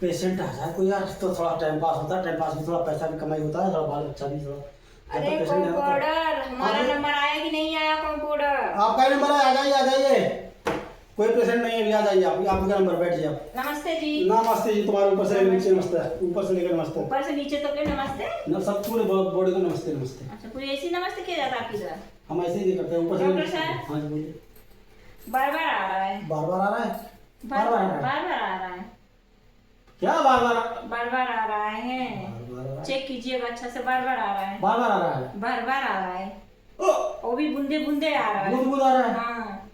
Patient आ जाए कोई यार तो थोड़ा टाइम पास होता है, टाइम पास भी थोड़ा पैसा भी कमाई होता है, थोड़ा बाल बच्चा भी थोड़ा। अरे कंपाउंडर, हमारा नंबर आया कि नहीं आया कंपाउंडर? आपका ही नंबर है, आ जाइए आ जाइए। कोई पेशेंट नहीं है, अभी आ जाइए आप, आपका नंबर, बैठिए आप। नमस्ते जी। नमस्ते जी, तुम्हारे ऊपर से लेकर नीचे नमस्ते, ऊपर से लेकर नमस्ते। ऊपर से नीचे तक के नमस्ते ना सब पूरे बॉडी को नमस्ते नमस्ते। अच्छा, कोई ऐसी नमस्ते किया जाता आपकी इधर? हम ऐसे ही करते हैं, ऊपर से डॉक्टर नीचे। साहब? हाँ जी बोलिए। बार बार आ रहा है। बार बार आ रहा है? बार बार आ रहा है। क्या बार बार? बार बार आ रहा है। चेक कीजिएगा अच्छा से, बार बार आ रहा है। बार बार आ रहा है? बार बार आ रहा है। वो भी बूंदे बूंदे आ रहा है। बूंद बूंद आ रहा है? हाँ,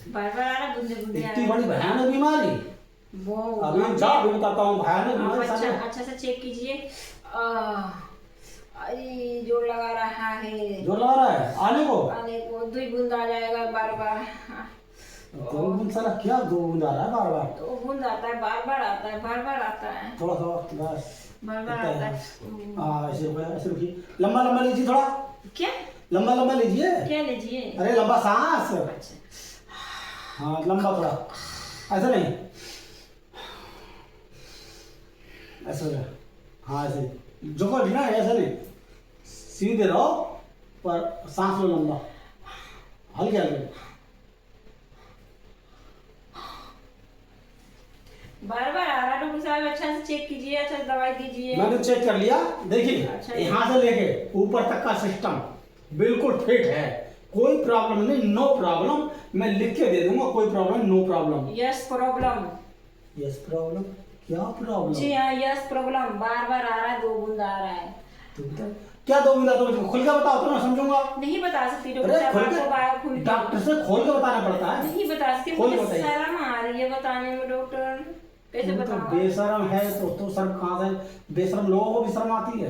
बार बार आ रहा है, बूंदे बूंदे आ इतनी रहा बड़ी है। भयानक बीमारी? वो अभी जा भी बताता हूँ, भयानक आप बीमारी। अच्छा से चेक कीजिए। अरे जोर लगा रहा है। जोर लगा रहा है आने को? आने को 2 बूंद आ जाएगा बार बार। 2 बूंद साला क्या 2 बूंद आ रहा है बार बार? 2 बूंद आता है, बार बार आता है, बार बार आता है, थोड़ा सा बस, बार बार आता है। हाँ ऐसे रुकिए, लंबा लंबा लीजिए थोड़ा। क्या लंबा लंबा लीजिए। क्या लीजिए? अरे लंबा सांस। अच्छा, हाँ लंबा थोड़ा, ऐसा नहीं, ऐसा हो। हाँ ऐसे जो ना, ऐसा नहीं, सीधे रहो पर सांस लो लंबा, हल्के हल्के। बार बार आ रहा है डॉक्टर साहब, अच्छा से चेक कीजिए, अच्छा से दवाई दीजिए। मैंने चेक कर लिया, देखिए अच्छा, यहाँ से लेके ऊपर तक का सिस्टम बिल्कुल फिट है, कोई प्रॉब्लम नहीं, नो प्रॉब्लम। मैं लिख के दे दूंगा, कोई problem, no problem. Yes problem. Yes problem? क्या प्रॉब्लम? जी हाँ, यस प्रॉब्लम। बार बार आ रहा है, 2 बूंद आ रहा है। क्या 2 बूंद? तो खुल के बताओ तो मैं समझूंगा। नहीं बता सकती अरे डॉक्टर साहब, खोल आपको बाहर खुल के, के डॉक्टर से खोल के बताना पड़ता है। नहीं बता सकती, खोल के मुझे बताइए। शर्म आ रही है बताने में डॉक्टर, कैसे तुम तो बताऊं? बेशरम है तो शर्म कहाँ से? बेशरम लोगों को भी शर्म आती है।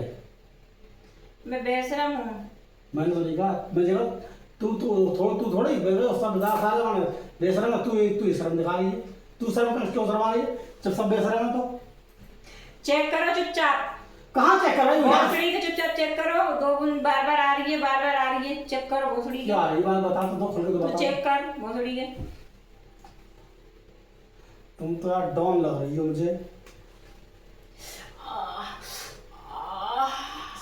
मैं बेशरम हूँ? मैंने तो नहीं कहा, मैं जगह तू थोड़ी सब सारे माने बेशरम है, तू शर्म दिखा रही है। तू शर्म क्यों शर्मा रही है जब सब बेशरम है? तो चेक करो चुपचाप। कहाँ चेक कर रही है? भोसड़ी के चुपचाप चेक करो, 2 बूंद बार बार आ रही है, बार बार आ रही है, चेक करो भोसड़ी के। क्या आ रही बात बता तो खुल के तो तो बता। चेक कर भोसड़ी के। तुम तो यार डॉन लग रही हो मुझे।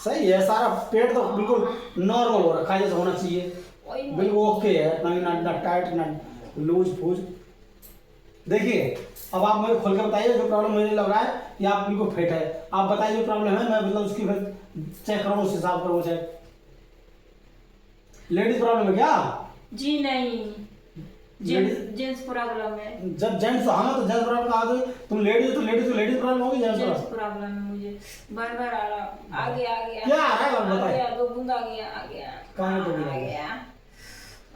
सही है, सारा पेट तो बिल्कुल नॉर्मल हो रखा है जैसे होना चाहिए, बिल्कुल ओके है, ना टाइट ना लूज फूज। देखिए अब आप मुझे खोल के बताइए जो प्रॉब्लम मुझे लग रहा है, या आप बिल्कुल फिट है। आप बताइए जो प्रॉब्लम है, मैं मतलब उसकी फिर चेक करूँ, उस हिसाब करूँ चेक। लेडीज प्रॉब्लम है क्या? जी नहीं, जेंट्स प्रॉब्लम है। जब जेंट्स, हाँ तो जेंट्स प्रॉब्लम कहा तो तुम लेडीज, तो लेडीज प्रॉब्लम होगी। जेंट्स प्रॉब्लम है मुझे, बार बार आ रहा, आ गया क्या आ रहा है आ बताइए। गया, 2 बूंद आ गया। कहाँ है 2 बूंद? आ गया?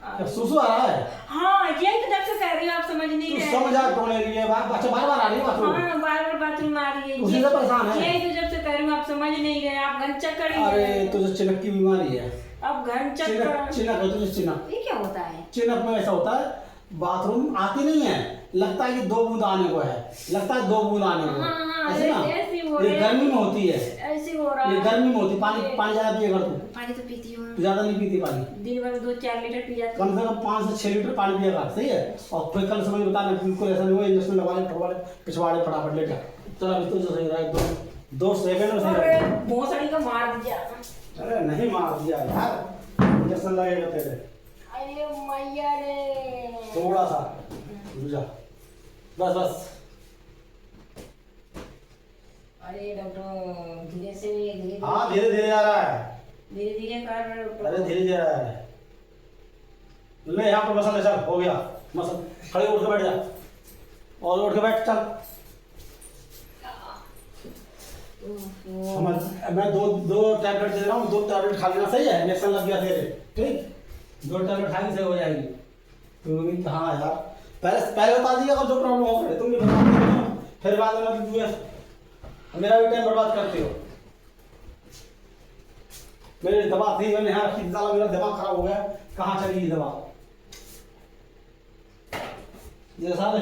क्या सुसु आ रहा है? हाँ, यही तो जब से कह रही हूँ, आप समझ नहीं तू रहे। समझ आ कौन है ये बात? अच्छा बार बार आ रही है बाथरूम? हाँ, बार बार बाथरूम आ रही है। उसी से परेशान है? यही तो जब से कह रही हूँ, आप समझ नहीं रहे, आप घन चक्कर ही अरे है। तुझे चिनक की बीमारी है। अब घन चक्कर। चिनक है तुझे, चिनक। ये क्या होता है? चिनक में ऐसा होता है, बाथरूम आती नहीं है, लगता है कि 2 बूंद आने को है, लगता है 2 बूंद आने को। हाँ, ऐसे ना, ऐसे हो ये रहा है। गर्मी में होती है, ऐसे हो रहा ये है। गर्मी में होती है। पानी ज्यादा पिएगा तू? पानी तो पीती हूँ, तू ज्यादा नहीं पीती पानी? दिन भर में 2-4 लीटर पी जाती कम से कम 5 से 6 लीटर पानी पिएगा, सही है। और फिर कल समय बताना बिल्कुल ऐसा नहीं हो, इंजेक्शन लगवा ले, ठोका ले, पिछवाड़े फटाफट लेट जा। चल अभी तो सही रहा है, 2 सेकंड में सही अरे रहा। भोसड़ी का मार दिया। अरे नहीं मार दिया यार, इंजेक्शन लगेगा तेरे। अरे मैया रे। थोड़ा सा रुक जा, बस। अरे डॉक्टर, धीरे से धीरे हाँ धीरे धीरे आ रहा है, धीरे धीरे कर डॉक्टर। अरे धीरे धीरे आ रहा है। ले यहाँ पर मसल, चल हो गया मसल। खड़े उठ के बैठ जा, और उठ के बैठ चल। समझ, मैं दो टैबलेट दे रहा हूँ, 2 टैबलेट खा लेना, सही है। इंजेक्शन लग गया तेरे, ठीक। 2 टैबलेट खाएंगे सही हो जाएगी। तुम भी कहाँ यार, पहले बता दिया जो प्रॉब्लम हो गई, तुम भी बता दिया, फिर बाद में तू मेरा भी टाइम बर्बाद करते हो। मेरी दवा थी, मैंने यहाँ रखी, साला मेरा दिमाग खराब हो गया, कहाँ चली गई दवा? ये सारे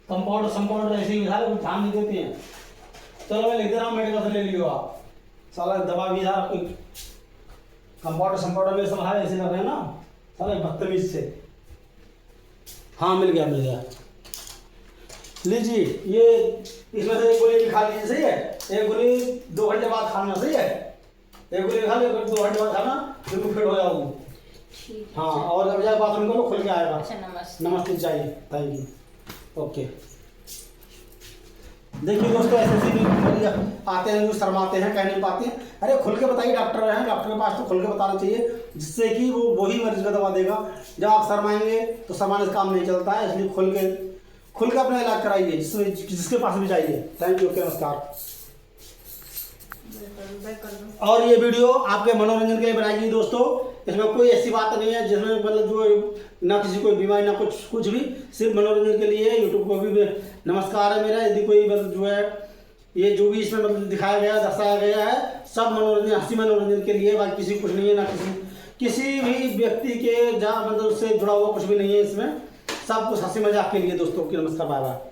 कंपाउंडर ऐसे ही सारे कुछ ध्यान नहीं देते हैं। चलो मैं लिख दे रहा हूँ, मेडिकल से ले लियो आप। साला दवा भी यार कोई कंपाउंडर में सब है ऐसे लग रहे हैं ना, साले बदतमीज से। हाँ मिल गया। लीजिए ये इसमें से एक गोली खा लीजिए, सही है। एक गोली 2 घंटे बाद खाना, सही है। एक गोली खा लीजिए, 2 घंटे बाद खाना, बिल्कुल फिट हो जाओगे। ठीक है। हाँ, और जब जाए बाथरूम करो, खुल के आएगा। अच्छा नमस्ते। नमस्ते चाहिए, थैंक यू, ओके। देखिए दोस्तों, ऐसे भी आते हैं जो शर्माते हैं, कह नहीं पाते हैं। अरे खुल के बताइए, डॉक्टर हैं, डॉक्टर के पास तो खुल के बताना चाहिए, जिससे कि वो वही मरीज का दवा देगा। जब आप शर्माएंगे तो शर्माने से काम नहीं चलता है, इसलिए खुल के अपना इलाज कराइए, जिसके पास भी जाइए। थैंक यू, ओके, नमस्कार। और ये वीडियो आपके मनोरंजन के लिए बनाई गई दोस्तों, इसमें कोई ऐसी बात नहीं है जिसमें मतलब जो ना किसी कोई बीमारी ना कुछ भी, सिर्फ मनोरंजन के लिए। यूट्यूब को भी नमस्कार है मेरा। यदि कोई मतलब जो है ये जो भी इसमें मतलब दिखाया गया, दर्शाया गया है, सब मनोरंजन, हंसी मनोरंजन के लिए, बाकी किसी कुछ नहीं है, ना किसी भी व्यक्ति के जहाँ मतलब उससे जुड़ा हुआ कुछ भी नहीं है इसमें, सब कुछ हंसी मजाक के लिए दोस्तों की। नमस्कार, बाय बाय।